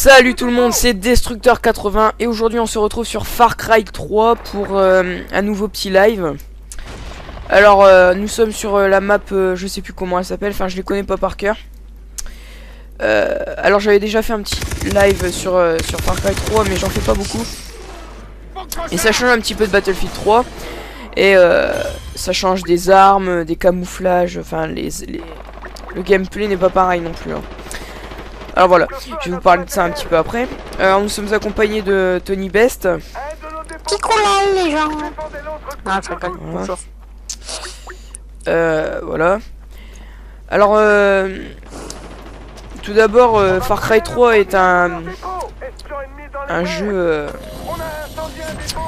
Salut tout le monde, c'est Destructeur80 et aujourd'hui on se retrouve sur Far Cry 3 pour un nouveau petit live. Alors nous sommes sur la map, je sais plus comment elle s'appelle, enfin je les connais pas par cœur. Alors j'avais déjà fait un petit live sur Far Cry 3 mais j'en fais pas beaucoup. Et ça change un petit peu de Battlefield 3. Et ça change des armes, des camouflages, enfin le gameplay n'est pas pareil non plus hein. Alors voilà, je vais vous parler de ça un petit peu après. Nous sommes accompagnés de Tony Best. Picolal les gens. Ah, ça calme. Voilà. Alors, tout d'abord, Far Cry 3 est un jeu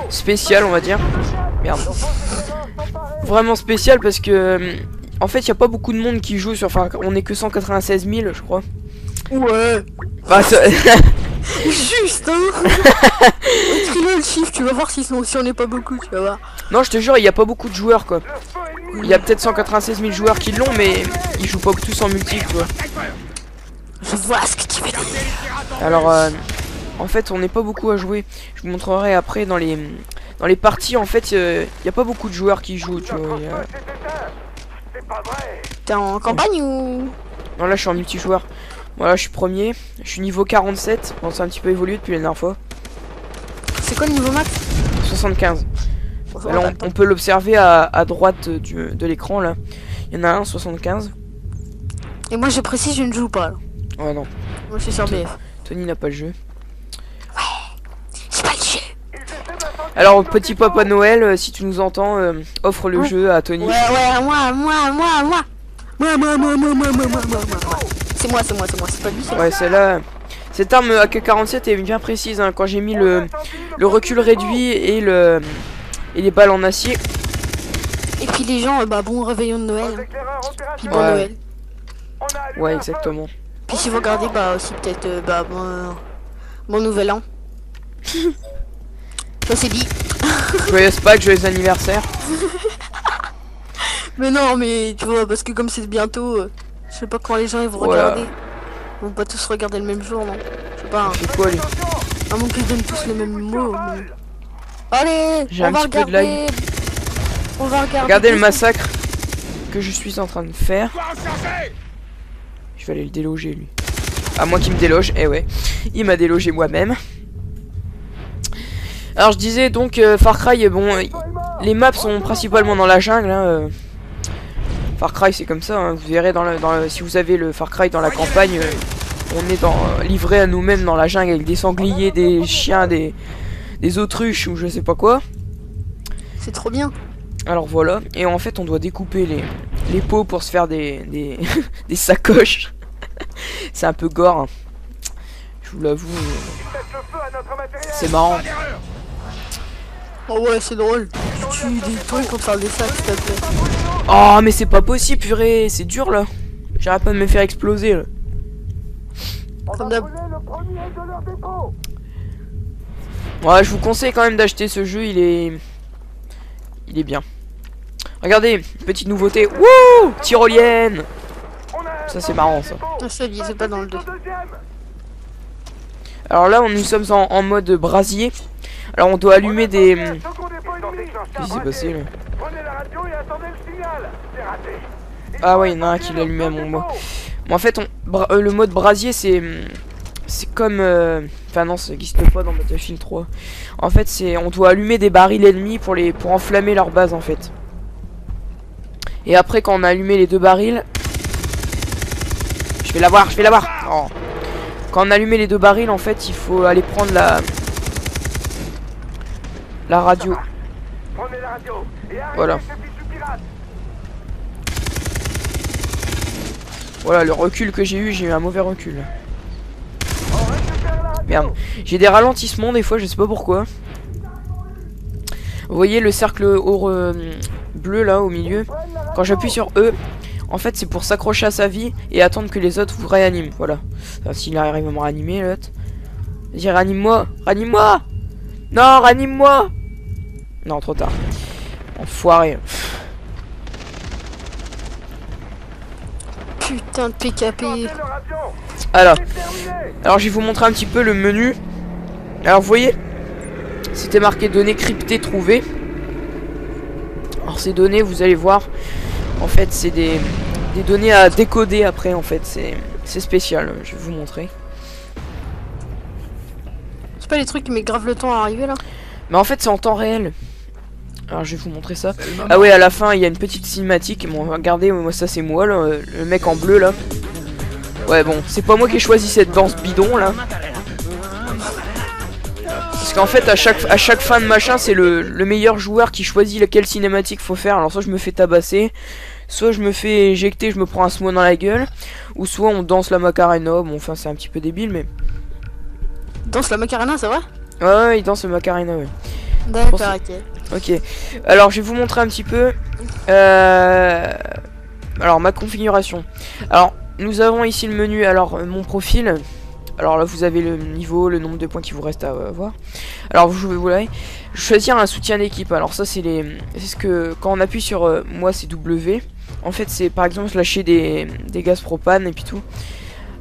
spécial, on va dire. Merde. Vraiment spécial parce que, en fait, il n'y a pas beaucoup de monde qui joue sur Far Cry. On est que 196 000, je crois. Ouais. Bah, juste hein. Écris-le le chiffre, tu vas voir si on n'est pas beaucoup, tu vas voir. Non, je te jure, il n'y a pas beaucoup de joueurs quoi. Il y a peut-être 196 000 joueurs qui l'ont, mais ils jouent pas tous en multi, tu vois. Je vois ce que tu veux dire. Alors, en fait, on n'est pas beaucoup à jouer. Je vous montrerai après dans les parties. En fait, il n'y a pas beaucoup de joueurs qui jouent, tu vois. T'es en campagne ou? Non, là, je suis en multijoueur. Voilà, je suis premier. Je suis niveau 47. Bon, c'est un petit peu évolué depuis la dernière fois. C'est quoi le niveau max? 75. Alors, on peut l'observer à droite de l'écran, là. Il y en a un, 75. Et moi, je précise, je ne joue pas. Là. Ouais, non. Moi, je suis sur BF. Tony n'a pas le jeu. C'est pas le jeu. Alors, petit Papa Noël, si tu nous entends, offre le jeu à Tony. Ouais, moi. C'est moi, c'est pas lui, c'est Ouais, celle-là. Cette arme AK-47 est bien précise, hein. Quand j'ai mis le recul réduit et les balles en acier. Et puis les gens, bon réveillon de Noël. Puis bon Ouais. Noël. Ouais, exactement. Puis si vous regardez, aussi peut-être, bon nouvel an. Ça c'est dit. Joyeux Pâques, joyeux anniversaire. Mais non, mais tu vois, parce que comme c'est bientôt, je sais pas quand les gens ils vont Voilà. regarder. Ils vont pas tous regarder le même jour, non? Je sais pas. Hein. C'est quoi, lui? À moins qu'ils donnent tous les mêmes mots. Mais... Allez, J'ai on un va petit peu de regarder. On va regarder. Regardez le massacre que je suis en train de faire. Je vais aller le déloger, lui. À moi qui me déloge, eh ouais. Il m'a délogé moi-même. Alors je disais donc Far Cry, bon, les maps sont principalement dans la jungle. Hein, Far Cry c'est comme ça, hein, vous verrez si vous avez le Far Cry dans la campagne, on est livré à nous-mêmes dans la jungle avec des sangliers, des chiens, des autruches ou je sais pas quoi. C'est trop bien. Alors voilà, et en fait on doit découper les peaux pour se faire des sacoches. C'est un peu gore, hein. Je vous l'avoue, c'est marrant. Oh ouais, c'est drôle. Tu tues des trucs pour te faire des sacs, s'il te plaît. Oh mais c'est pas possible, purée, c'est dur là. J'arrête pas de me faire exploser là. Comme d'hab. Ouais, je vous conseille quand même d'acheter ce jeu, il est bien. Regardez, petite nouveauté. Wouh, tyrolienne. Ça c'est marrant ça. Ah, ça dit, c'est pas dans le 2. Alors là, nous sommes en mode brasier. Alors on doit allumer des... Qu'est-ce qui s'est passé là? Ah ouais, il y en a un qui l'a allumé à mon mot. Bon, en fait, le mode brasier, c'est comme... Enfin non, ça n'existe pas dans Battlefield 3. En fait, on doit allumer des barils ennemis pour enflammer leur base, en fait. Et après, quand on a allumé les 2 barils... Je vais l'avoir. Oh. Quand on a allumé les 2 barils, en fait, il faut aller prendre la radio. Voilà. Voilà, le recul que j'ai eu un mauvais recul. Merde. J'ai des ralentissements des fois, je sais pas pourquoi. Vous voyez le cercle bleu là au milieu? Quand j'appuie sur E, en fait c'est pour s'accrocher à sa vie et attendre que les autres vous réaniment. Voilà. S'il arrive à me réanimer l'autre. Vas-y, réanime-moi. Réanime-moi. Non, réanime-moi. Non, trop tard. Enfoiré. Putain de PKP. Alors je vais vous montrer un petit peu le menu. Alors vous voyez, c'était marqué données cryptées trouvées. Alors ces données, vous allez voir, en fait c'est des données à décoder après, en fait c'est spécial, je vais vous montrer. C'est pas les trucs qui mettent grave le temps à arriver là? Mais en fait c'est en temps réel. Alors je vais vous montrer ça. Ah ouais, à la fin il y a une petite cinématique. Bon, regardez, moi ça c'est moi là, le mec en bleu là. Ouais bon, c'est pas moi qui ai choisi cette danse bidon là. Parce qu'en fait à chaque fin de machin c'est le meilleur joueur qui choisit laquelle cinématique faut faire. Alors soit je me fais tabasser, soit je me fais éjecter, je me prends un smoke dans la gueule, ou soit on danse la Macarena. Bon enfin c'est un petit peu débile mais... Danse la Macarena, c'est vrai? Ouais, il danse le Macarena, ouais. D'accord, ok. Ok, alors je vais vous montrer un petit peu alors ma configuration. Alors nous avons ici le menu, alors mon profil. Alors là vous avez le niveau, le nombre de points qui vous reste à voir. Alors vous voulez choisir un soutien d'équipe. Alors ça c'est ce que quand on appuie sur moi c'est W. En fait c'est par exemple lâcher des gaz propane et puis tout.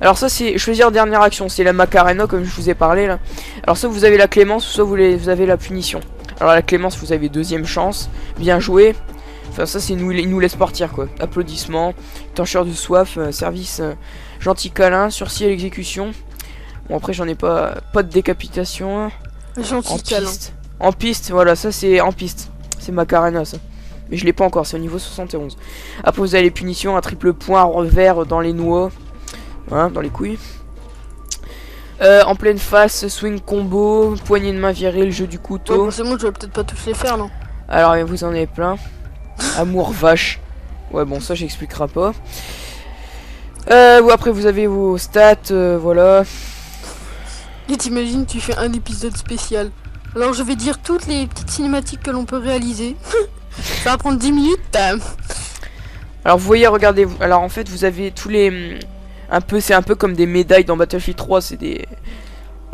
Alors ça c'est choisir dernière action, c'est la Macarena comme je vous ai parlé là. Alors ça vous avez la clémence, soit vous avez la punition. Alors la clémence vous avez deuxième chance, bien joué. Enfin ça c'est il nous laisse partir quoi. Applaudissements, étancheur de soif, service gentil câlin, sursis à l'exécution. Bon après j'en ai pas de décapitation. Gentil câlin. En piste, voilà ça c'est en piste. C'est Macarena ça. Mais je l'ai pas encore, c'est au niveau 71. Après vous avez les punitions, un triple point, revers dans les noix. Hein, dans les couilles. En pleine face, swing combo, poignée de main viril, jeu du couteau. Ouais, c'est bon, je vais peut-être pas tous les faire, non? Alors vous en avez plein. Amour vache. Ouais bon ça j'expliquerai pas. Après vous avez vos stats, voilà. Et t'imagines, tu fais un épisode spécial. Alors je vais dire toutes les petites cinématiques que l'on peut réaliser. Ça va prendre 10 minutes. Alors vous voyez, regardez, alors en fait vous avez tous les... c'est un peu comme des médailles dans Battlefield 3, c'est